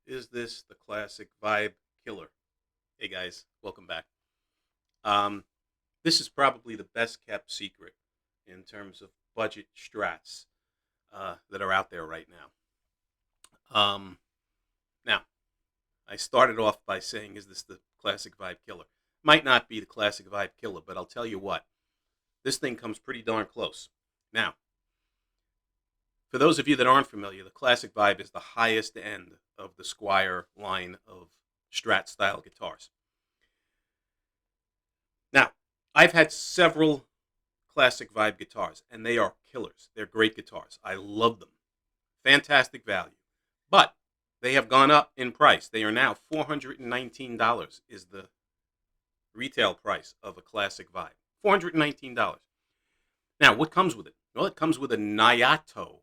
Is this the classic vibe killer? Hey guys, welcome back. Um, this is probably the best kept secret in terms of budget strats that are out there right now. Now, I started off by saying, is this the classic vibe killer? Might not be the classic vibe killer, but I'll tell you what, this thing comes pretty darn close. Now, for those of you that aren't familiar, the classic vibe is the highest end of the Squire line of Strat style guitars. Now, I've had several classic vibe guitars, and they are killers. They're great guitars. I love them. Fantastic value. But they have gone up in price. They are now $419 is the retail price of a classic vibe. $419. Now, what comes with it? Well, it comes with a Nyato.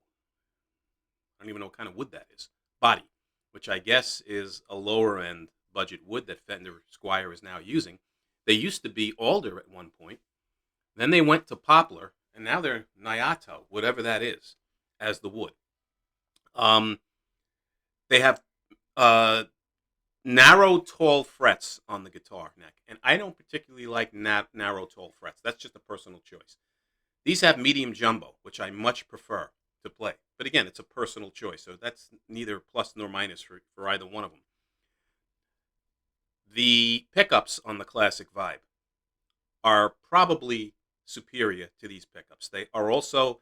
I don't even know what kind of wood that is. Body, which I guess is a lower end budget wood that Fender Squire is now using. They used to be alder at one point. Then they went to poplar, and now they're Nyato, whatever that is, as the wood. They have narrow, tall frets on the guitar neck, and I don't particularly like narrow, tall frets. That's just a personal choice. These have medium jumbo, which I much prefer to play. But again, it's a personal choice, so that's neither plus nor minus for either one of them. The pickups on the classic vibe are probably superior to these pickups. They are also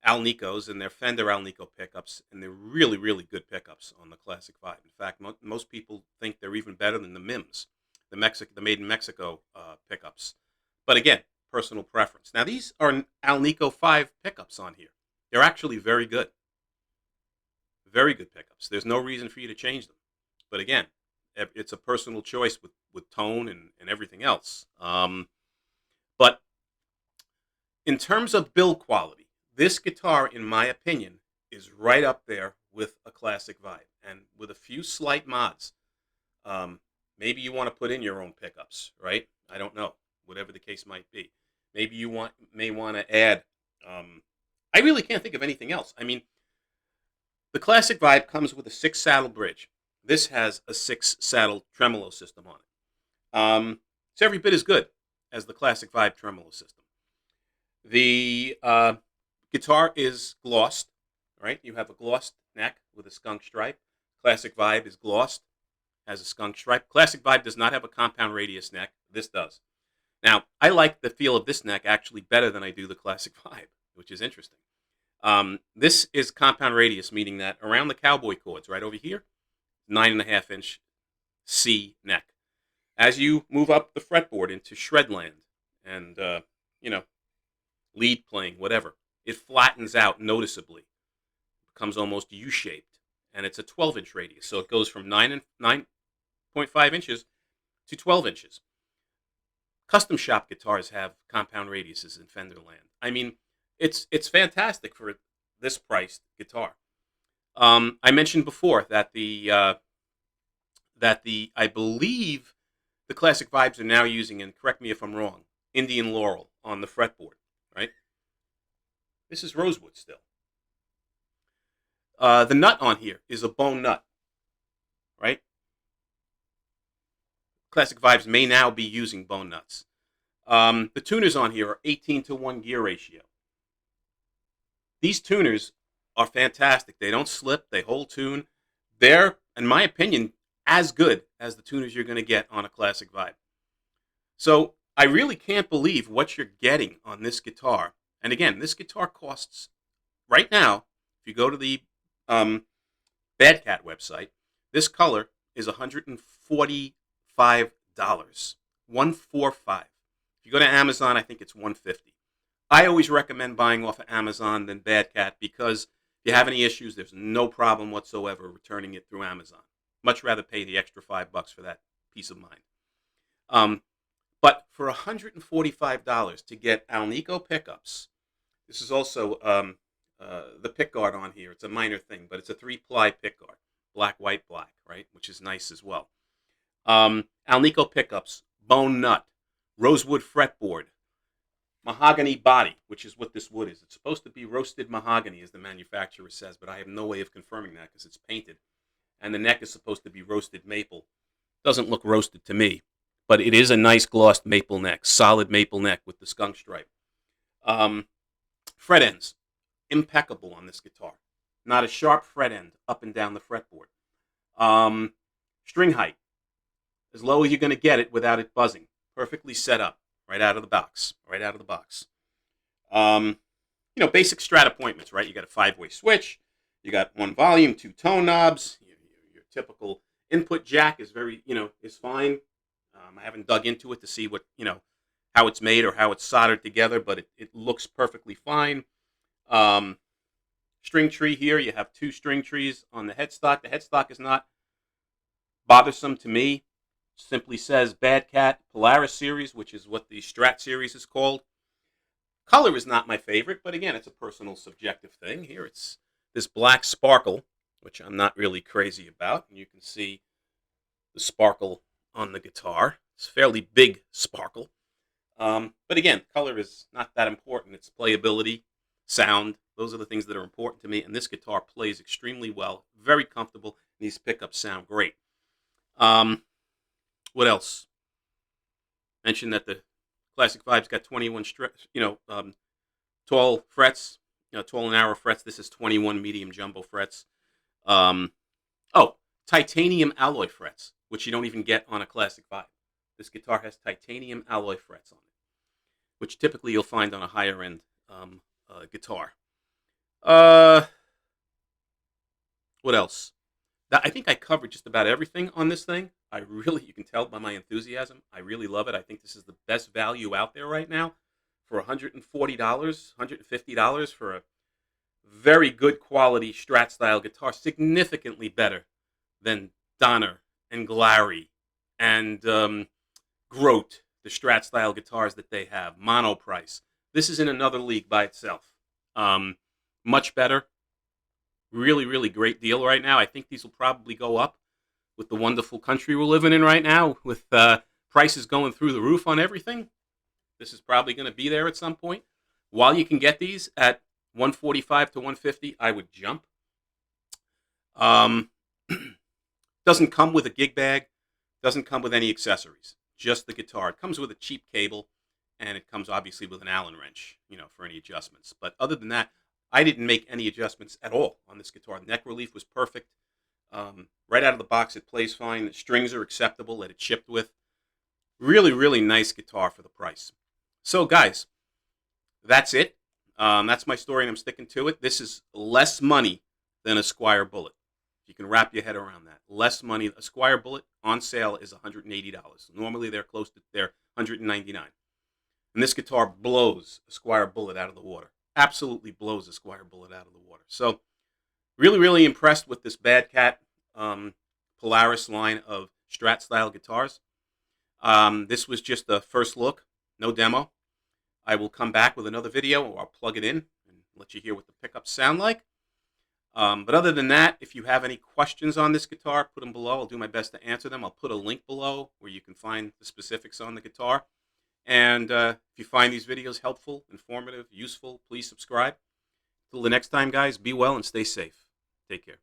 Alnicos, and they're Fender Alnico pickups, and they're really, really good pickups on the classic vibe. In fact, most people think they're even better than the MIMS, the Made in Mexico pickups. But again, personal preference. Now, these are Alnico 5 pickups on here. They're actually very good. Very good pickups. There's no reason for you to change them. But again, it's a personal choice with tone and everything else. But in terms of build quality, this guitar, in my opinion, is right up there with a classic vibe. And with a few slight mods, maybe you want to put in your own pickups, right? I don't know. Whatever the case might be. Maybe you may want to add... I really can't think of anything else. I mean, the classic vibe comes with a 6-saddle bridge. This has a 6-saddle tremolo system on it. It's every bit as good as the classic vibe tremolo system. The guitar is glossed, right? You have a glossed neck with a skunk stripe. Classic vibe is glossed, has a skunk stripe. Classic vibe does not have a compound radius neck. This does. Now, I like the feel of this neck actually better than I do the classic vibe, which is interesting. This is compound radius, meaning that around the cowboy chords, right over here, 9.5-inch C neck. As you move up the fretboard into shredland and, lead playing, whatever, it flattens out noticeably. It becomes almost U-shaped, and it's a 12-inch radius. So it goes from 9.5 inches to 12 inches. Custom shop guitars have compound radiuses in Fenderland. I mean, it's fantastic for this priced guitar. I mentioned before that I believe the classic vibes are now using, and correct me if I'm wrong, Indian Laurel on the fretboard, right? This is rosewood still. The nut on here is a bone nut, right? Classic vibes may now be using bone nuts. The tuners on here are 18-to-1 gear ratio. These tuners are fantastic. They don't slip. They hold tune. They're, in my opinion, as good as the tuners you're going to get on a classic vibe. So I really can't believe what you're getting on this guitar. And again, this guitar costs, right now, if you go to the Badcat website, this color is $145. $145. If you go to Amazon, I think it's $150. I always recommend buying off of Amazon than Badcat because if you have any issues, there's no problem whatsoever returning it through Amazon. Much rather pay the extra $5 for that peace of mind. But for $145 to get Alnico pickups, this is also the pick guard on here. It's a minor thing, but it's a 3-ply pick guard. Black, white, black, right? Which is nice as well. Alnico pickups, bone nut, rosewood fretboard, mahogany body, which is what this wood is. It's supposed to be roasted mahogany, as the manufacturer says, but I have no way of confirming that because it's painted. and the neck is supposed to be roasted maple. Doesn't look roasted to me, but it is a nice glossed maple neck, solid maple neck with the skunk stripe. Fret ends, impeccable on this guitar. Not a sharp fret end up and down the fretboard. String height, as low as you're going to get it without it buzzing. Perfectly set up, right out of the box. Right out of the box. Basic Strat appointments, right? You got a 5-way switch. You got 1 volume, 2 tone knobs. Your typical input jack is is fine. I haven't dug into it to see what, how it's made or how it's soldered together, but it looks perfectly fine. String tree here, you have 2 string trees on the headstock. The headstock is not bothersome to me. Simply says Badcat Polaris series, which is what the Strat series is called. Color is not my favorite, but again, it's a personal subjective thing. Here it's this black sparkle, which I'm not really crazy about. And you can see the sparkle on the guitar. It's a fairly big sparkle. But again, color is not that important. It's playability, sound. Those are the things that are important to me. And this guitar plays extremely well, very comfortable. And these pickups sound great. What else? Mentioned that the Classic Vibe's got 21 tall frets, tall and narrow frets. This is 21 medium jumbo frets. Titanium alloy frets, which you don't even get on a Classic Vibe. This guitar has titanium alloy frets on it, which typically you'll find on a higher end guitar. What else? I think I covered just about everything on this thing. You can tell by my enthusiasm, I really love it. I think this is the best value out there right now for $140, $150 for a very good quality Strat style guitar, significantly better than Donner and Glary and Grote, the Strat style guitars that they have, Monoprice. This is in another league by itself. Much better. Really, really great deal right now. I think these will probably go up with the wonderful country we're living in right now, with prices going through the roof on everything. This is probably going to be there at some point. While you can get these at $145 to $150, I would jump. Doesn't come with a gig bag. Doesn't come with any accessories. Just the guitar. It comes with a cheap cable, and it comes obviously with an Allen wrench, for any adjustments. But other than that, I didn't make any adjustments at all on this guitar. The neck relief was perfect. Right out of the box, it plays fine. The strings are acceptable that it's shipped with. Really, really nice guitar for the price. So, guys, that's it. That's my story, and I'm sticking to it. This is less money than a Squier Bullet. You can wrap your head around that. Less money. A Squier Bullet on sale is $180. Normally, they're $199. And this guitar blows a Squier Bullet out of the water. Absolutely blows a Squier Bullet out of the water. So, really, really impressed with this Badcat Polaris line of Strat style guitars. This was just the first look, no demo. I will come back with another video, or I'll plug it in and let you hear what the pickups sound like. But other than that, if you have any questions on this guitar, put them below. I'll do my best to answer them. I'll put a link below where you can find the specifics on the guitar. And if you find these videos helpful, informative, useful, please subscribe. Till the next time, guys, be well and stay safe. Take care.